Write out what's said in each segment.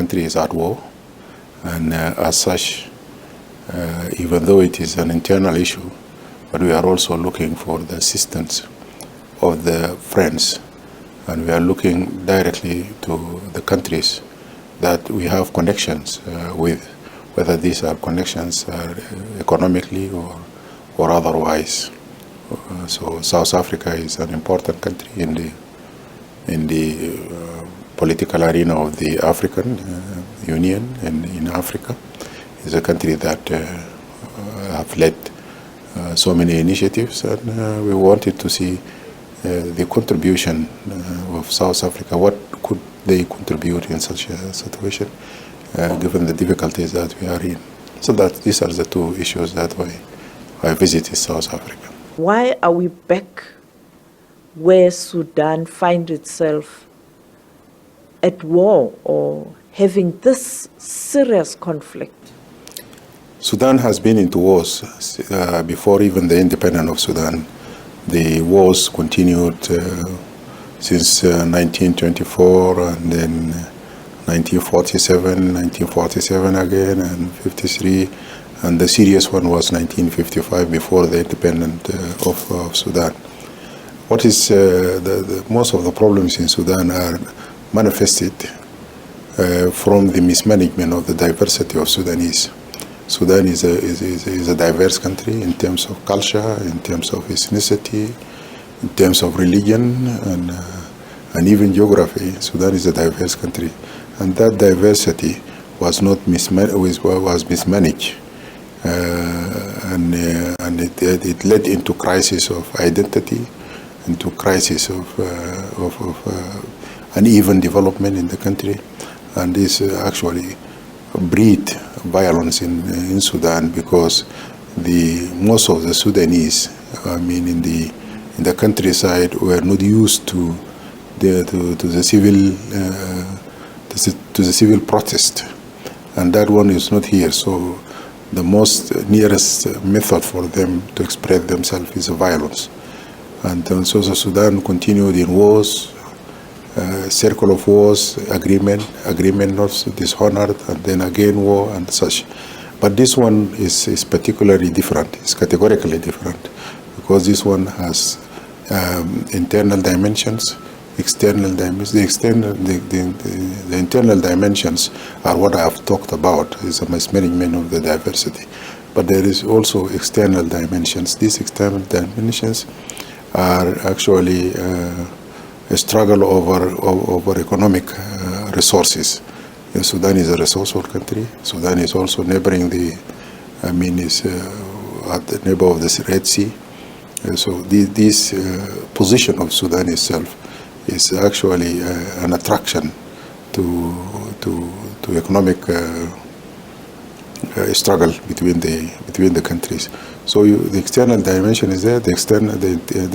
country is at war, and as such, even though it is an internal issue, but we are also looking for the assistance of the friends, and we are looking directly to the countries that we have connections with, whether these are connections economically or otherwise. So South Africa is an important country in the political arena of the African Union and in Africa. It's a country that have led so many initiatives, and we wanted to see the contribution of South Africa. What could they contribute in such a situation, given the difficulties that we are in? So that these are the two issues that I visited South Africa. Why are we back where Sudan finds itself at war or having this serious conflict? Sudan has been into wars before even the independence of Sudan. The wars continued since 1924, and then 1947 again, and 53, and the serious one was 1955 before the independence of Sudan. What is most of the problems in Sudan are manifested from the mismanagement of the diversity of Sudanese. Sudan is a diverse country in terms of culture, in terms of ethnicity, in terms of religion, and even geography. Sudan is a diverse country, and that diversity was mismanaged, and it led into crisis of identity, into crisis of uneven development in the country, and this actually breed violence in Sudan, because most of the Sudanese, in the countryside, were not used to the civil protest, and that one is not here. So the most nearest method for them to express themselves is violence, and so Sudan continued in wars. Circle of wars, agreement not dishonored, and then again war and such. But this one is particularly different. It's categorically different, because this one has internal dimensions, external dimensions. The internal dimensions are what I have talked about, is a mismanagement of the diversity. But there is also external dimensions. These external dimensions are actually a struggle over economic resources. Sudan is a resourceful country. Sudan is also neighboring is at the neighbor of the Red Sea. So this position of Sudan itself is actually an attraction to economic struggle between the countries. So the external dimension is there, the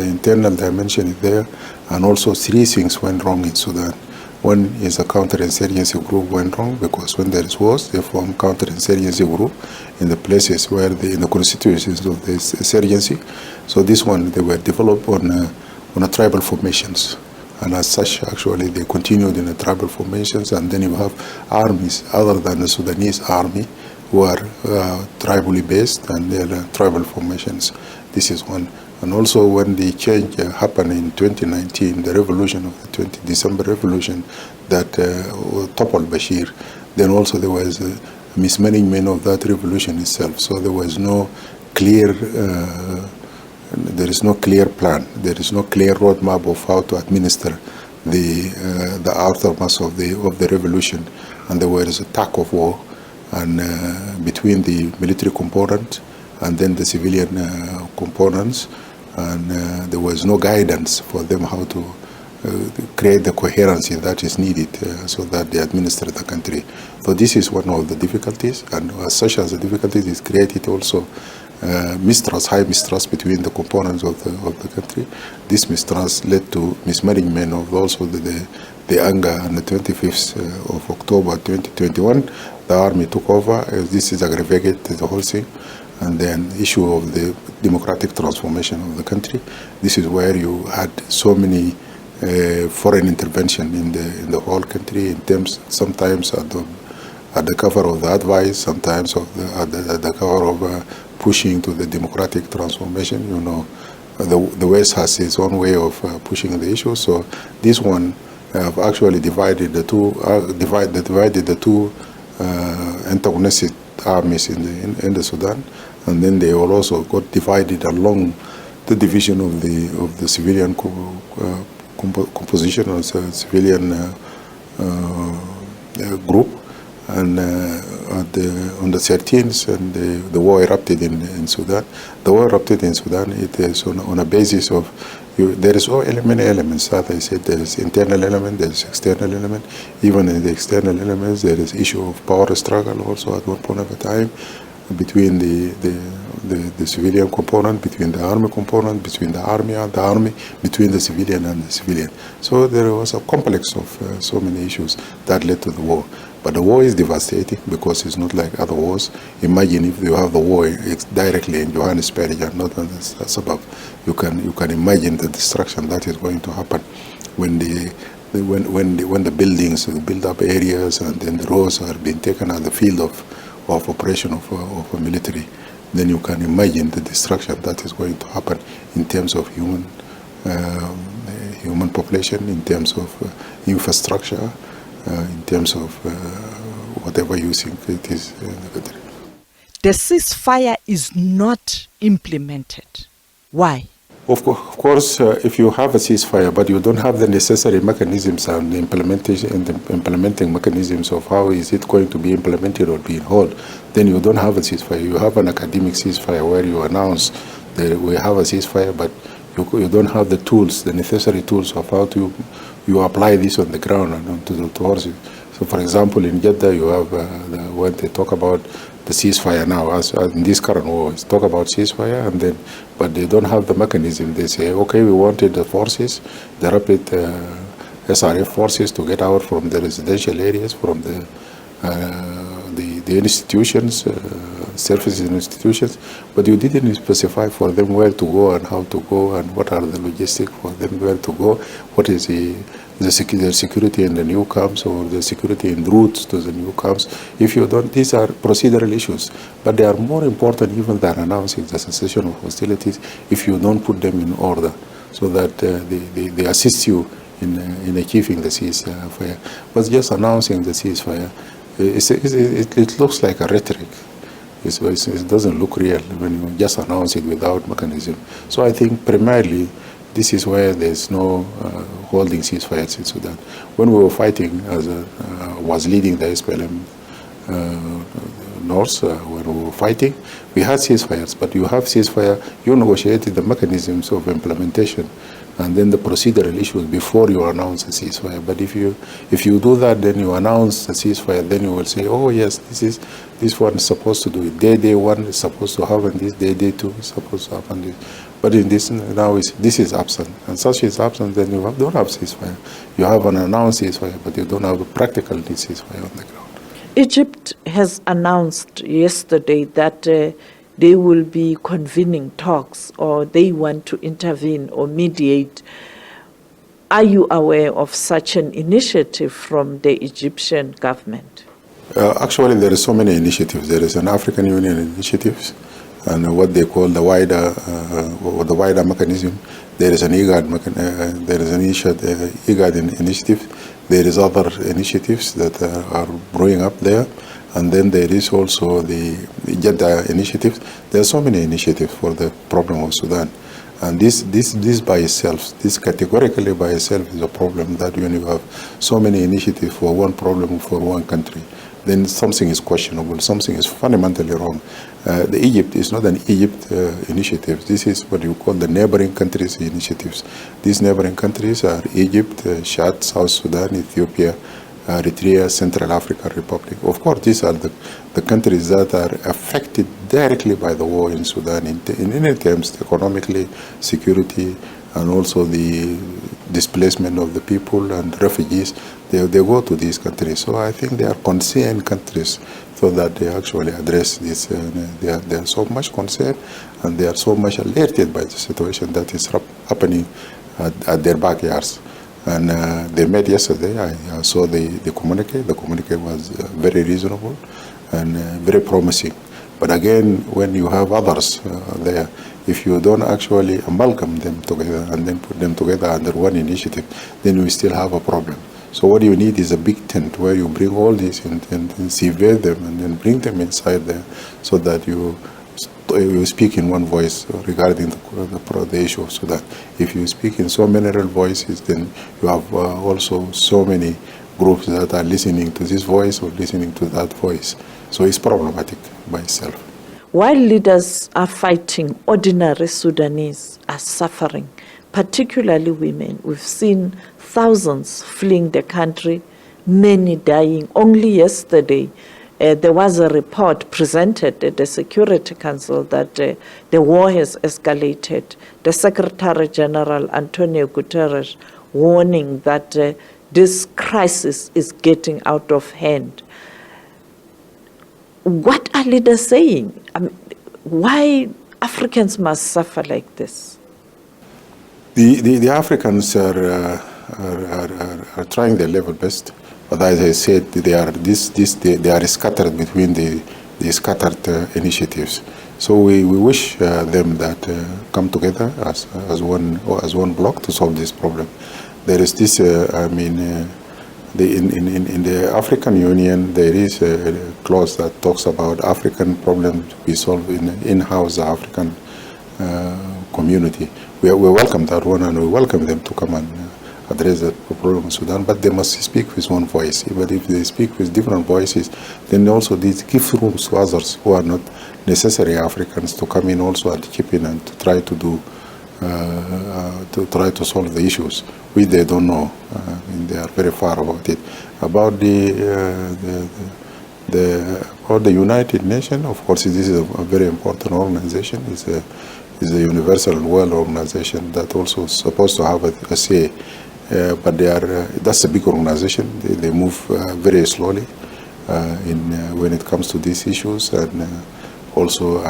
internal dimension is there, and also three things went wrong in Sudan. One is a counterinsurgency group went wrong, because when there is wars, they form counterinsurgency group in the places where in the constituencies of the insurgency. So this one, they were developed on a tribal formations, and as such, actually, they continued in the tribal formations, and then you have armies other than the Sudanese army, who are tribally based, and they are tribal formations. This is one. And also when the change happened in 2019, the revolution of the December revolution that toppled Bashir, then also there was a mismanagement of that revolution itself. So there was no clear, there is no clear plan, there is no clear roadmap of how to administer the aftermath of the revolution, and there was a tug of war, and between the military component and then the civilian components, and there was no guidance for them how to create the coherency that is needed so that they administer the country. So this is one of the difficulties, and as such as the difficulties is created also mistrust, high mistrust between the components of the country. This mistrust led to mismanagement of also the anger. On the 25th of October 2021, the army took over. This is aggravated the whole thing. And then the issue of the democratic transformation of the country. This is where you had so many foreign intervention in the whole country, in terms sometimes at the cover of the advice, sometimes at the cover of pushing to the democratic transformation. You know, the West has its own way of pushing the issue. So this one have actually divided the two antagonistic armies in the Sudan, and then they all also got divided along the division of the civilian composition of the civilian group, and on the 13th, and the war erupted in Sudan. The war erupted in Sudan. It is on a basis of there is many elements. As I said, there is internal element, there is external element. Even in the external elements, there is issue of power struggle also at one point of a time between the civilian component, between the army component, between the army and the army, between the civilian and the civilian. So there was a complex of so many issues that led to the war. But the war is devastating because it's not like other wars. Imagine if you have the war directly in Johannesburg and not in the suburb. You can imagine the destruction that is going to happen when the buildings, the build-up areas, and then the roads are being taken as the field of operation of a military. Then you can imagine the destruction that is going to happen in terms of human population, in terms of infrastructure, in terms of whatever you think it is in the country. The ceasefire is not implemented. Why? Of course, if you have a ceasefire, but you don't have the necessary mechanisms and the implementing mechanisms of how is it going to be implemented or being held, then you don't have a ceasefire. You have an academic ceasefire where you announce that we have a ceasefire, but you don't have the tools, the necessary tools of how to you apply this on the ground and towards it. So, for example, in Jeddah, you have when they talk about the ceasefire now, as in this current war, it's talk about ceasefire, but they don't have the mechanism. They say, okay, we wanted the forces, the rapid SRF forces, to get out from the residential areas, from the institutions, services institutions, but you didn't specify for them where to go and how to go and what are the logistics for them where to go, what is the security in the new camps or the security in routes to the new camps. If you don't, these are procedural issues, but they are more important even than announcing the cessation of hostilities if you don't put them in order so that they assist you in achieving the ceasefire. But just announcing the ceasefire, it looks like a rhetoric. It doesn't look real when you just announce it without mechanism. So I think primarily this is where there's no holding ceasefires in Sudan. When we were fighting, was leading the SPLM North, when we were fighting, we had ceasefires, but you have ceasefire, you negotiated the mechanisms of implementation and then the procedural issues before you announce a ceasefire. But if you do that, then you announce the ceasefire, then you will say, oh yes, this one is supposed to do it. Day one is supposed to happen this, day two is supposed to happen this. But in this now, this is absent, and such is absent, then you don't have ceasefire. You have an announced ceasefire, but you don't have a practical ceasefire on the ground. Egypt has announced yesterday that they will be convening talks, or they want to intervene or mediate. Are you aware of such an initiative from the Egyptian government? Actually, there are so many initiatives. There is an African Union initiative, and what they call the wider mechanism. There is an IGAD, there is an IGAD initiative. There is other initiatives that are growing up there, and then there is also the Jeddah initiative. There are so many initiatives for the problem of Sudan, and this by itself, this categorically by itself is a problem. That when you have so many initiatives for one problem for one country, then something is questionable, something is fundamentally wrong. The Egypt is not an Egypt initiative. This is what you call the neighboring countries initiatives. These neighboring countries are Egypt, Chad, South Sudan, Ethiopia, Eritrea, Central African Republic. Of course, these are the countries that are affected directly by the war in Sudan in any terms, economically, security, and also the displacement of the people and refugees. They go to these countries. So I think they are concerned countries so that they actually address this. They are so much concerned and they are so much alerted by the situation that is happening at their backyards. And they met yesterday. I saw the communique. The communique was very reasonable and very promising. But again, when you have others there, if you don't actually amalgam them together and then put them together under one initiative, then we still have a problem. So what you need is a big tent where you bring all these and survey them and then bring them inside there so that you speak in one voice regarding the issue of Sudan. If you speak in so many voices, then you have also so many groups that are listening to this voice or listening to that voice. So it's problematic by itself. While leaders are fighting, ordinary Sudanese are suffering, particularly women. We've seen thousands fleeing the country, many dying. Only yesterday, there was a report presented at the Security Council that the war has escalated. The Secretary-general Antonio Guterres warning that this crisis is getting out of hand. What are leaders saying? Why Africans must suffer like this? The Africans are trying their level best, but as I said, they are scattered between the scattered initiatives. So we wish them that come together as one block to solve this problem. There is this, in the African Union, there is a clause that talks about African problems we solve in-house African community. We welcome that one, and we welcome them to come and address the problem in Sudan, but they must speak with one voice. But if they speak with different voices, then also this gives room to others who are not necessarily Africans to come in also and chip in and to try to solve the issues, which they don't know. They are very far about it. About the United Nations, of course, this is a very important organization. It's a universal world organization that also is supposed to have a say. But that's a big organization. They move very slowly when it comes to these issues, and also,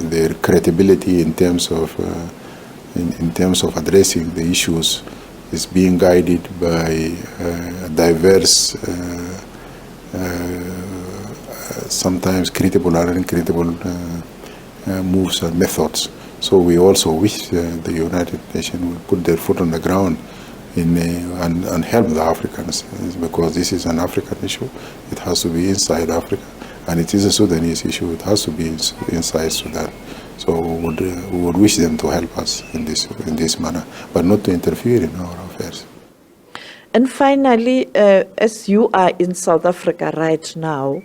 their credibility in terms of addressing the issues is being guided by diverse, sometimes credible and incredible moves and methods. So we also wish the United Nations will put their foot on the ground and help the Africans, because this is an African issue. It has to be inside Africa, and it is a Sudanese issue. It has to be inside Sudan. So we would wish them to help us in this manner, but not to interfere in our affairs. And finally, as you are in South Africa right now,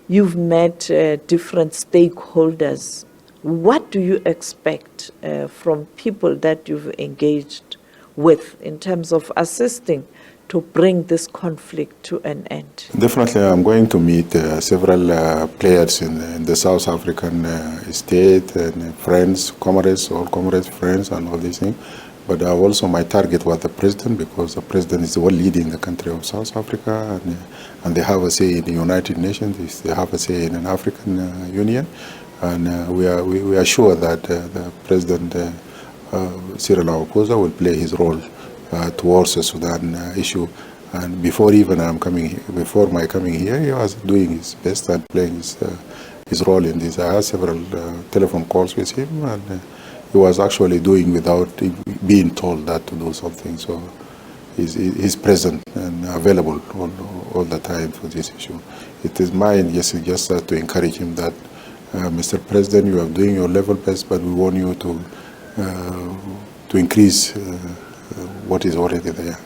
you've met different stakeholders. What do you expect from people that you've engaged with in terms of assisting to bring this conflict to an end? Definitely, I'm going to meet several players in the South African state, and friends, comrades, friends, and all these things. But also my target was the president, because the president is the one leading the country of South Africa, and they have a say in the United Nations, they have a say in an African Union. And we are sure that the President Cyril Ramaphosa will play his role towards the Sudan issue. And before my coming here, he was doing his best and playing his role in this. I had several telephone calls with him, and he was actually doing without being told that to do something. So he's present and available all the time for this issue. It is mine just to encourage him that Mr. President, you are doing your level best, but we want you to increase what is already there.